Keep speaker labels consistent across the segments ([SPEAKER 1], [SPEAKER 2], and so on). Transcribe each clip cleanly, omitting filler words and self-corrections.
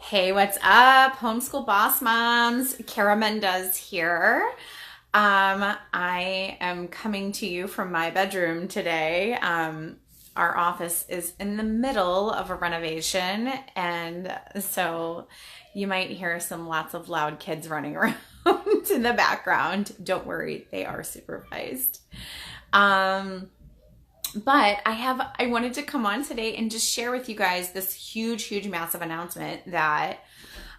[SPEAKER 1] Hey, what's up? Homeschool boss moms, Kara Mendez here. I am coming to you from my bedroom today. Our office is in the middle of a renovation, and so you might hear some lots of loud kids running around in the background. Don't worry, they are supervised. Um, but I wanted to come on today and just share with you guys this huge, massive announcement that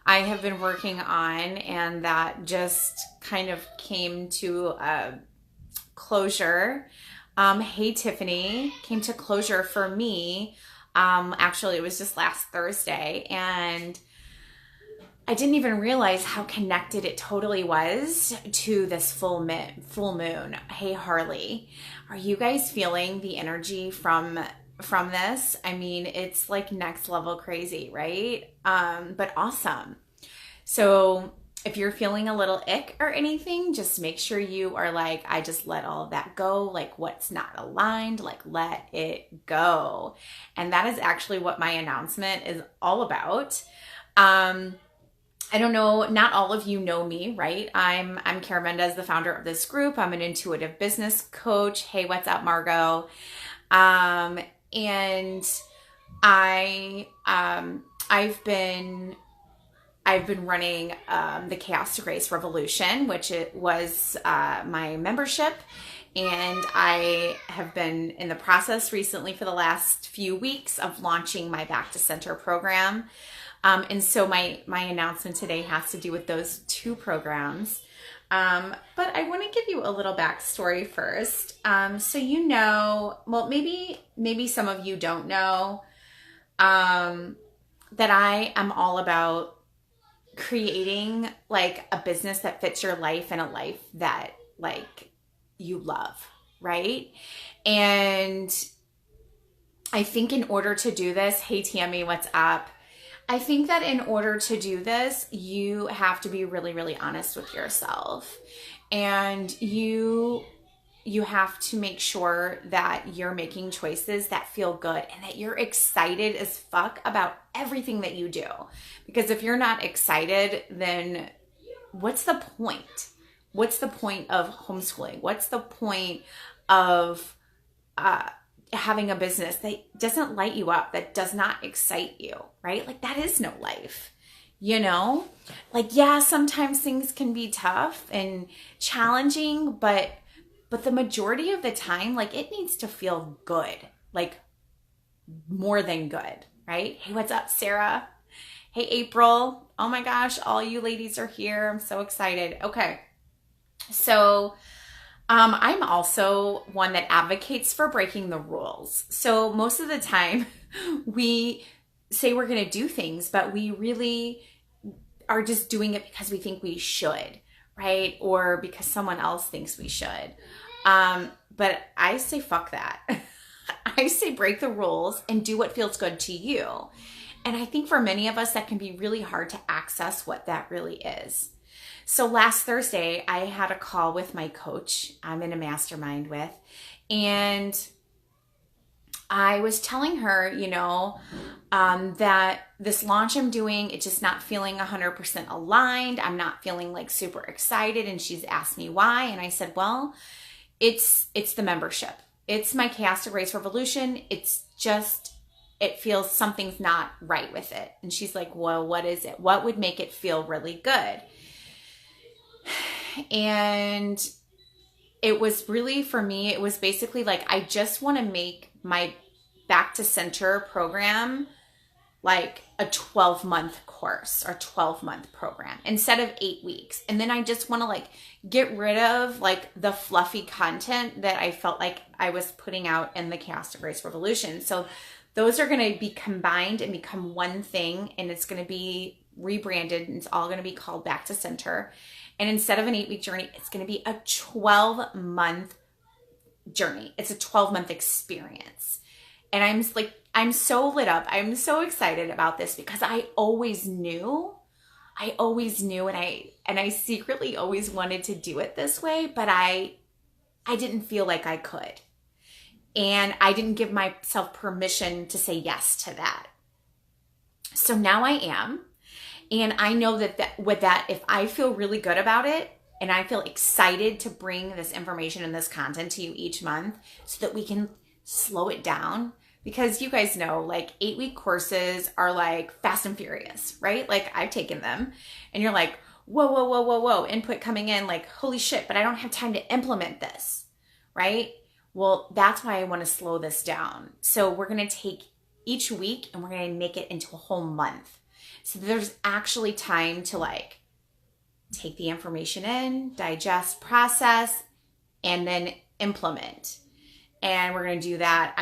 [SPEAKER 1] I have been working on and that just kind of came to a closure. Hey, Tiffany, came to closure for me. Actually, it was just last Thursday, and I didn't even realize how connected it totally was to this full moon. Hey, Harley, are you guys feeling the energy from this? I mean, it's like next level crazy, right? But awesome. So if you're feeling a little ick or anything, just make sure you are like, I just let all of that go. Like what's not aligned, like let it go. And that is actually what my announcement is all about. I don't know, not all of you know me, right? I'm Kara Mendez, the founder of this group. I'm an intuitive business coach. Hey, what's up, Margot? And I've been running the Chaos to Grace Revolution, which it was my membership. And I have been in the process recently for the last few weeks of launching my Back to Center program. And so my announcement today has to do with those two programs. But I want to give you a little backstory first. So you know, well, maybe some of you don't know that I am all about creating like a business that fits your life and a life that like you love, right? And I think in order to do this, hey Tammy, what's up? I think that in order to do this, you have to be really honest with yourself. And you have to make sure that you're making choices that feel good and that you're excited as fuck about everything that you do. Because if you're not excited, then what's the point? What's the point of homeschooling? What's the point of having a business that doesn't light you up, that does not excite you, right? Like that is no life, you know? Like, yeah, sometimes things can be tough and challenging, but the majority of the time, like it needs to feel good, like more than good, right? Hey, what's up, Sarah? Hey, April. Oh my gosh, all you ladies are here. I'm so excited. Okay. So, I'm also one that advocates for breaking the rules. So most of the time we say we're going to do things, but we really are just doing it because we think we should, right? Or because someone else thinks we should. But I say, fuck that. I say break the rules and do what feels good to you. And I think for many of us, that can be really hard to access what that really is. So last Thursday, I had a call with my coach I'm in a mastermind with, and I was telling her, you know, that this launch I'm doing, it's just not feeling 100% aligned. I'm not feeling like super excited. And she's asked me why. And I said, well, it's the membership. It's my Chaos to Grace Revolution. It's just, it feels something's not right with it. And she's like, well, what is it? What would make it feel really good? And it was really, for me, it was basically like, I just want to make my Back to Center program like a 12-month course or 12-month program instead of 8 weeks. And then I just want to like get rid of like the fluffy content that I felt like I was putting out in the Chaos to Grace Revolution. So those are going to be combined and become one thing, and it's going to be rebranded, and it's all going to be called Back to Center. And instead of an 8-week journey, it's going to be a 12-month journey. It's a 12-month experience. And I'm so lit up. I'm so excited about this because I always knew, and I secretly always wanted to do it this way, but I didn't feel like I could. And I didn't give myself permission to say yes to that. So now I am. And I know that with that, if I feel really good about it and I feel excited to bring this information and this content to you each month so that we can slow it down, because you guys know, like 8-week courses are like fast and furious, right? Like I've taken them and you're like, whoa, whoa, whoa, whoa, whoa, input coming in, like, holy shit, but I don't have time to implement this, right? Well, that's why I want to slow this down. So we're going to take each week and we're going to make it into a whole month. So there's actually time to like take the information in, digest, process, and then implement. And we're going to do that.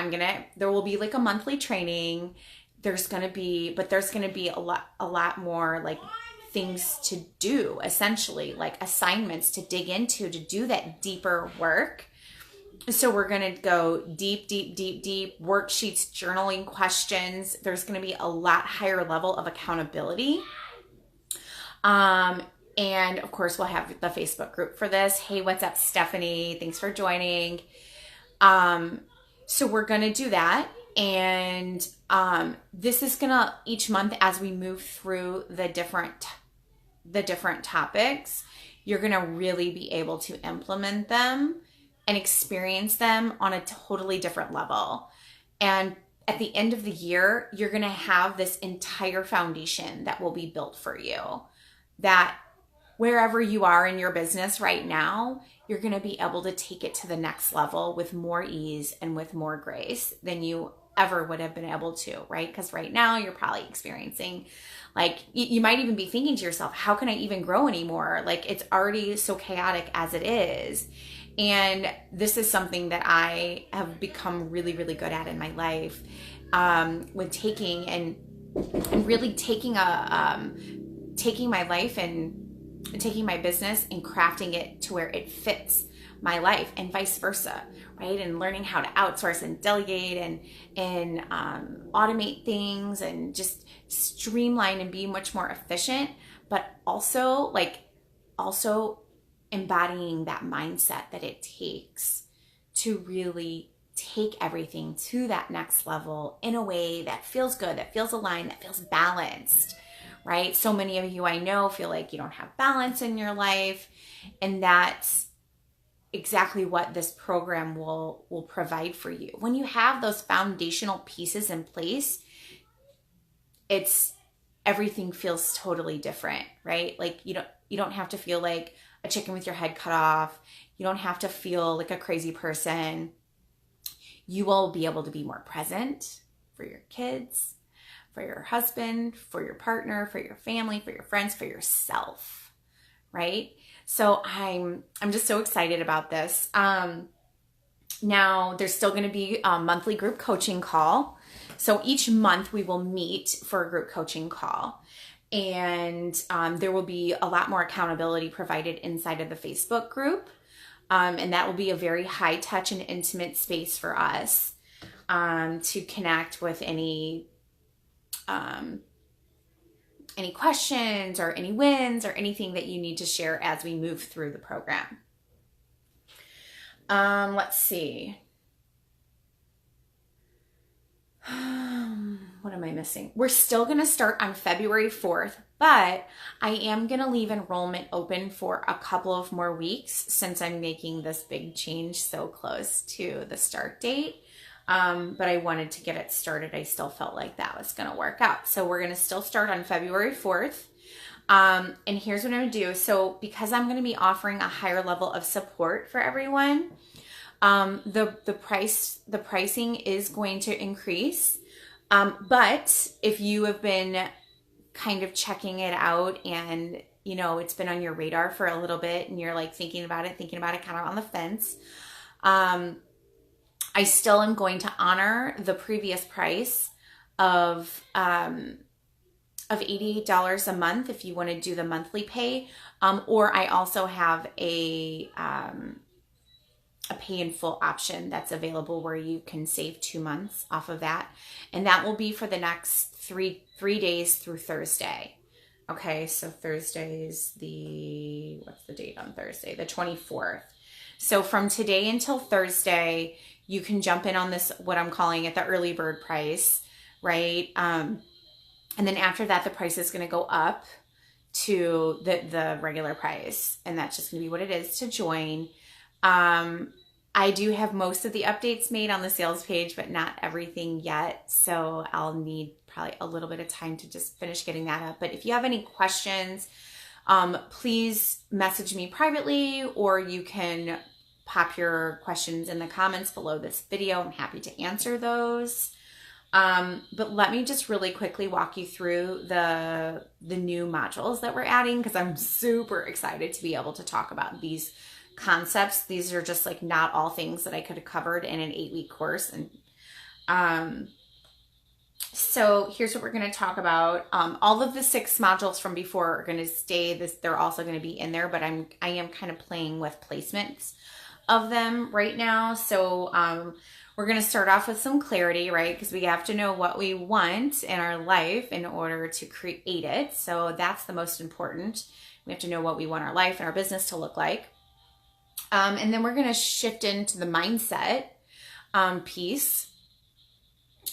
[SPEAKER 1] There will be like a monthly training. There's going to be a lot more like things to do, essentially, like assignments to dig into, to do that deeper work. So we're going to go deep, deep, deep, deep worksheets, journaling questions. There's going to be a lot higher level of accountability. And of course we'll have the Facebook group for this. Hey, what's up, Stephanie? Thanks for joining. So we're going to do that. And, this is going to each month as we move through the different topics, you're going to really be able to implement them and experience them on a totally different level. And at the end of the year, you're going to have this entire foundation that will be built for you, that wherever you are in your business right now, you're going to be able to take it to the next level with more ease and with more grace than you ever would have been able to, right? Because right now you're probably experiencing, like, you might even be thinking to yourself, how can I even grow anymore? Like, it's already so chaotic as it is. And this is something that I have become really, really good at in my life, with taking and really taking my life and taking my business and crafting it to where it fits my life, and vice versa, right? And learning how to outsource and delegate and automate things and just streamline and be much more efficient, but also embodying that mindset that it takes to really take everything to that next level in a way that feels good, that feels aligned, that feels balanced, right? So many of you I know feel like you don't have balance in your life, and that's exactly what this program will provide for you. When you have those foundational pieces in place, everything feels totally different, right? Like you don't have to feel like a chicken with your head cut off. You don't have to feel like a crazy person. You will be able to be more present for your kids, for your husband, for your partner, for your family, for your friends, for yourself, right? So I'm just so excited about this. Now there's still going to be a monthly group coaching call. So each month we will meet for a group coaching call. And there will be a lot more accountability provided inside of the Facebook group. And that will be a very high touch and intimate space for us to connect with any questions or any wins or anything that you need to share as we move through the program. Let's see. What am I missing? We're still going to start on February 4th, but I am going to leave enrollment open for a couple of more weeks since I'm making this big change so close to the start date. But I wanted to get it started. I still felt like that was going to work out. So we're going to still start on February 4th. And here's what I'm going to do. So because I'm going to be offering a higher level of support for everyone, the pricing is going to increase. But if you have been kind of checking it out and, it's been on your radar for a little bit and you're like thinking about it kind of on the fence, I still am going to honor the previous price of $88 a month if you want to do the monthly pay. Or I also have a pay in full option that's available where you can save 2 months off of that. And that will be for the next three days through Thursday. Okay, so Thursday's what's the date on Thursday? The 24th. So from today until Thursday, you can jump in on this, what I'm calling it, the early bird price, right? And then after that, the price is going to go up to the regular price. And that's just going to be what it is to join. I do have most of the updates made on the sales page, but not everything yet. So I'll need probably a little bit of time to just finish getting that up. But if you have any questions, please message me privately, or you can pop your questions in the comments below this video. I'm happy to answer those. But let me just really quickly walk you through the new modules that we're adding, because I'm super excited to be able to talk about these concepts. These are just like not all things that I could have covered in an 8-week course. And so here's what we're going to talk about. All of the 6 modules from before are going to stay. They're also going to be in there, but I am kind of playing with placements of them right now. So we're going to start off with some clarity, right? Because we have to know what we want in our life in order to create it. So that's the most important. We have to know what we want our life and our business to look like. And then we're going to shift into the mindset piece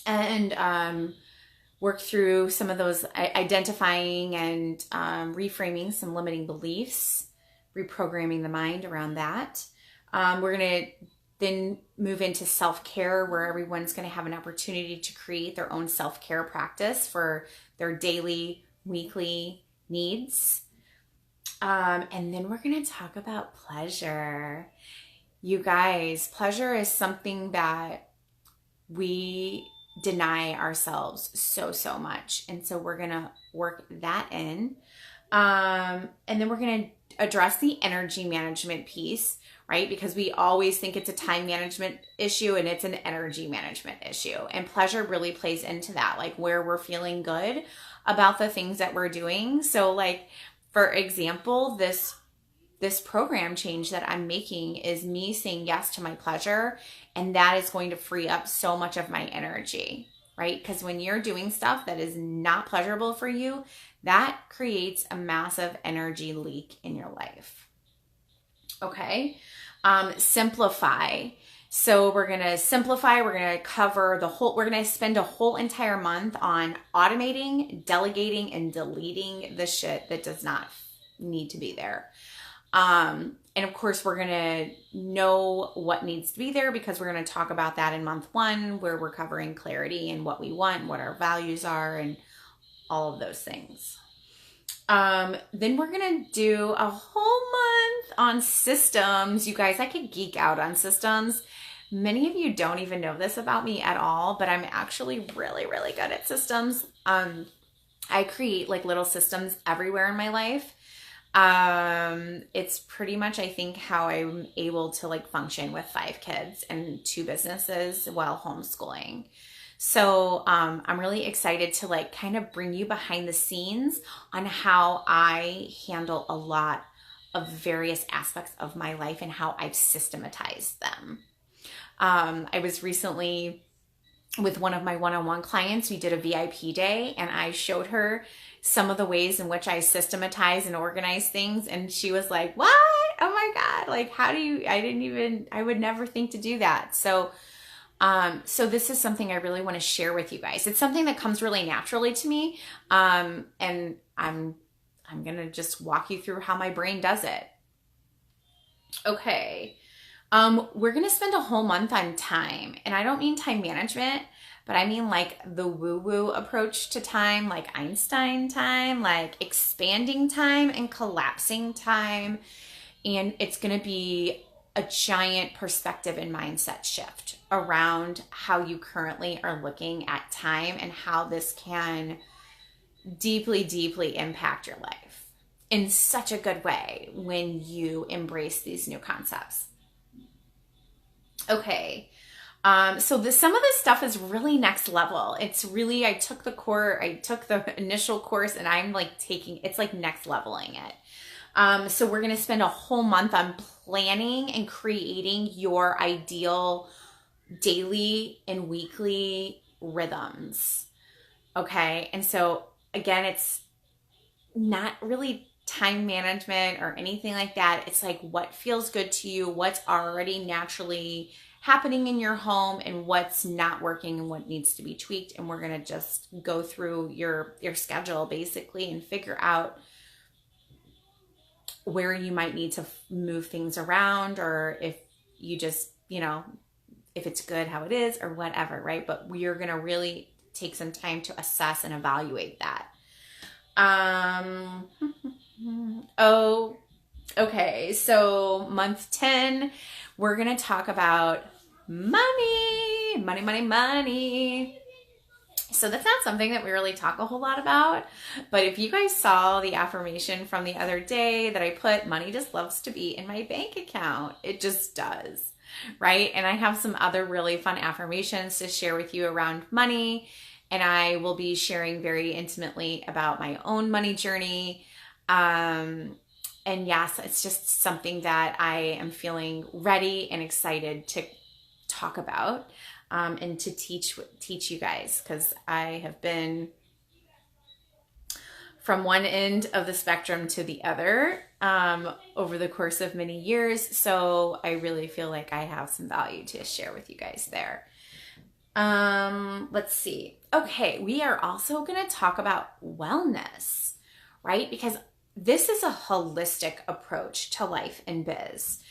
[SPEAKER 1] and work through some of those identifying and reframing some limiting beliefs, reprogramming the mind around that. We're going to then move into self-care, where everyone's going to have an opportunity to create their own self-care practice for their daily, weekly needs. And then we're going to talk about pleasure. You guys, pleasure is something that we deny ourselves so much. And so we're going to work that in. And then we're going to address the energy management piece, right? Because we always think it's a time management issue, and it's an energy management issue. And pleasure really plays into that, like where we're feeling good about the things that we're doing. So like, for example, this program change that I'm making is me saying yes to my pleasure, and that is going to free up so much of my energy, right? Because when you're doing stuff that is not pleasurable for you, that creates a massive energy leak in your life. Okay. Simplify. So we're going to simplify. We're going to cover we're going to spend a whole entire month on automating, delegating, and deleting the shit that does not need to be there. And of course, we're going to know what needs to be there, because we're going to talk about that in month 1, where we're covering clarity and what we want, what our values are, and all of those things. Then we're going to do a whole month on systems. You guys, I could geek out on systems. Many of you don't even know this about me at all, but I'm actually really, really good at systems. I create like little systems everywhere in my life. It's pretty much, I think, how I'm able to like function with 5 kids and 2 businesses while homeschooling. So I'm really excited to like kind of bring you behind the scenes on how I handle a lot of various aspects of my life and how I've systematized them. I was recently with one of my one-on-one clients. We did a VIP day, and I showed her some of the ways in which I systematize and organize things. And she was like, what? Oh my God. Like, how do you, I would never think to do that. So this is something I really want to share with you guys. It's something that comes really naturally to me. And I'm going to just walk you through how my brain does it. Okay. We're going to spend a whole month on time, and I don't mean time management, but I mean like the woo-woo approach to time, like Einstein time, like expanding time and collapsing time. And it's going to be a giant perspective and mindset shift around how you currently are looking at time and how this can deeply, deeply impact your life in such a good way when you embrace these new concepts. Okay. So some of this stuff is really next level. It's really, I took the initial course, and I'm like it's like next leveling it. So we're going to spend a whole month on planning and creating your ideal daily and weekly rhythms. Okay. And so again, it's not really time management or anything like that. It's like what feels good to you, what's already naturally happening in your home and what's not working and what needs to be tweaked. And we're going to just go through your schedule basically and figure out where you might need to move things around, or if you just, if it's good how it is or whatever, right? But we're going to really take some time to assess and evaluate that. Oh, okay. So month 10, we're going to talk about money, money, money, money. So that's not something that we really talk a whole lot about. But if you guys saw the affirmation from the other day that I put, money just loves to be in my bank account. It just does, right? And I have some other really fun affirmations to share with you around money. And I will be sharing very intimately about my own money journey. And yes, it's just something that I am feeling ready and excited to talk about. And to teach you guys, because I have been from one end of the spectrum to the other over the course of many years. So I really feel like I have some value to share with you guys there. Let's see. Okay, we are also going to talk about wellness, right? Because this is a holistic approach to life and biz.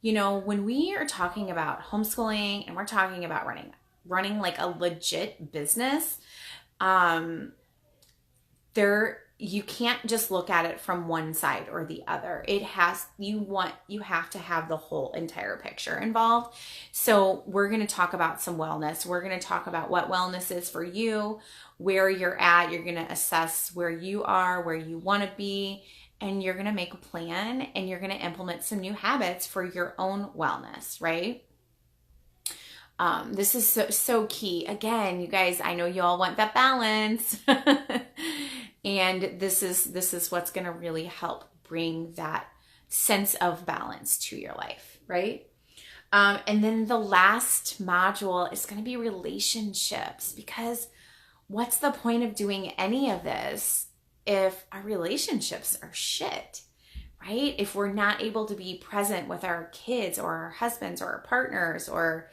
[SPEAKER 1] When we are talking about homeschooling and we're talking about running like a legit business, you can't just look at it from one side or the other. You have to have the whole entire picture involved. So we're going to talk about some wellness. We're going to talk about what wellness is for you, where you're at. You're going to assess where you are, where you want to be, and you're going to make a plan and you're going to implement some new habits for your own wellness, right? This is so key. Again, you guys, I know you all want that balance. And this is what's going to really help bring that sense of balance to your life, right? And then the last module is going to be relationships, because what's the point of doing any of this if our relationships are shit, right? If we're not able to be present with our kids or our husbands or our partners, or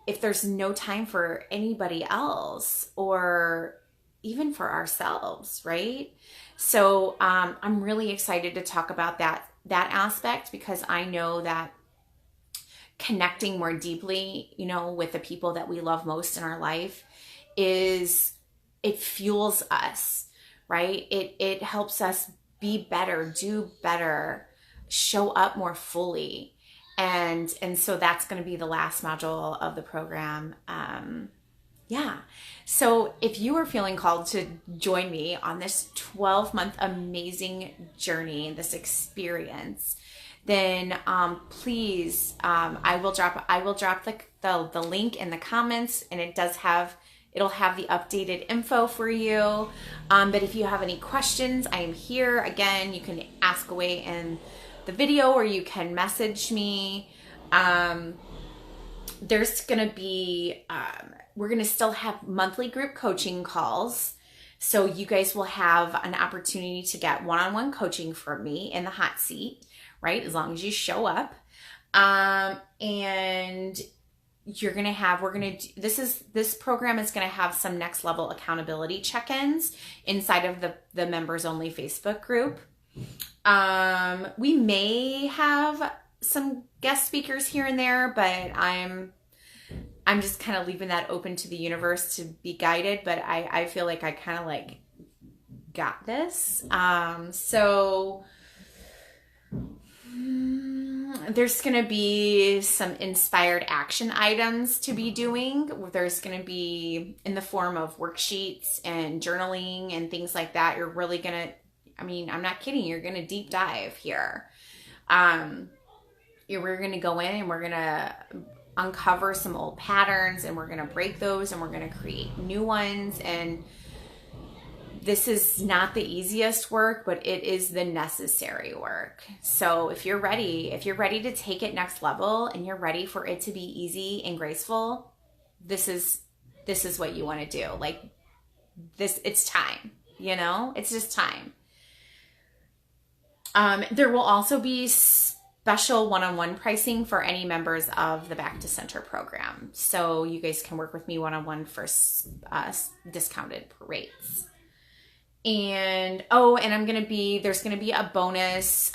[SPEAKER 1] if there's no time for anybody else or even for ourselves, right? So I'm really excited to talk about that aspect, because I know that connecting more deeply, with the people that we love most in our life it fuels us, right? It helps us be better, do better, show up more fully. And so that's going to be the last module of the program. Yeah. So if you are feeling called to join me on this 12-month amazing journey, this experience, then please, I will drop the link in the comments, and it'll have the updated info for you. But if you have any questions, I am here. Again, you can ask away in the video, or you can message me. There's going to be, we're going to still have monthly group coaching calls. So you guys will have an opportunity to get one-on-one coaching from me in the hot seat, right? As long as you show up. And this program is going to have some next level accountability check-ins inside of the members only Facebook group. We may have some guest speakers here and there, but I'm just kind of leaving that open to the universe to be guided. But I feel like I kind of got this. So there's going to be some inspired action items to be doing. There's going to be in the form of worksheets and journaling and things like that. You're really going to, I'm not kidding. You're going to deep dive here. We're going to go in and we're going to uncover some old patterns, and we're going to break those, and we're going to create new ones. And this is not the easiest work, but it is the necessary work. So if you're ready to take it next level, and you're ready for it to be easy and graceful, this is what you want to do. It's time, it's just time. There will also be special one-on-one pricing for any members of the Back to Center program. So you guys can work with me one-on-one for discounted rates. And there's gonna be a bonus.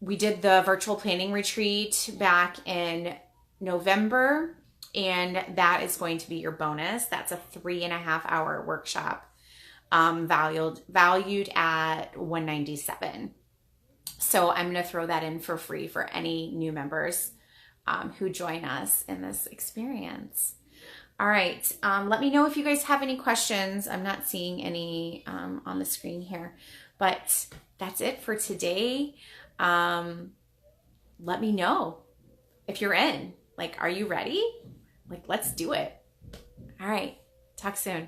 [SPEAKER 1] We did the virtual planning retreat back in November, and that is going to be your bonus. That's a 3.5-hour workshop, valued at $197. So I'm going to throw that in for free for any new members who join us in this experience. All right. Let me know if you guys have any questions. I'm not seeing any on the screen here, but that's it for today. Let me know if you're in. Like, are you ready? Like, let's do it. All right. Talk soon.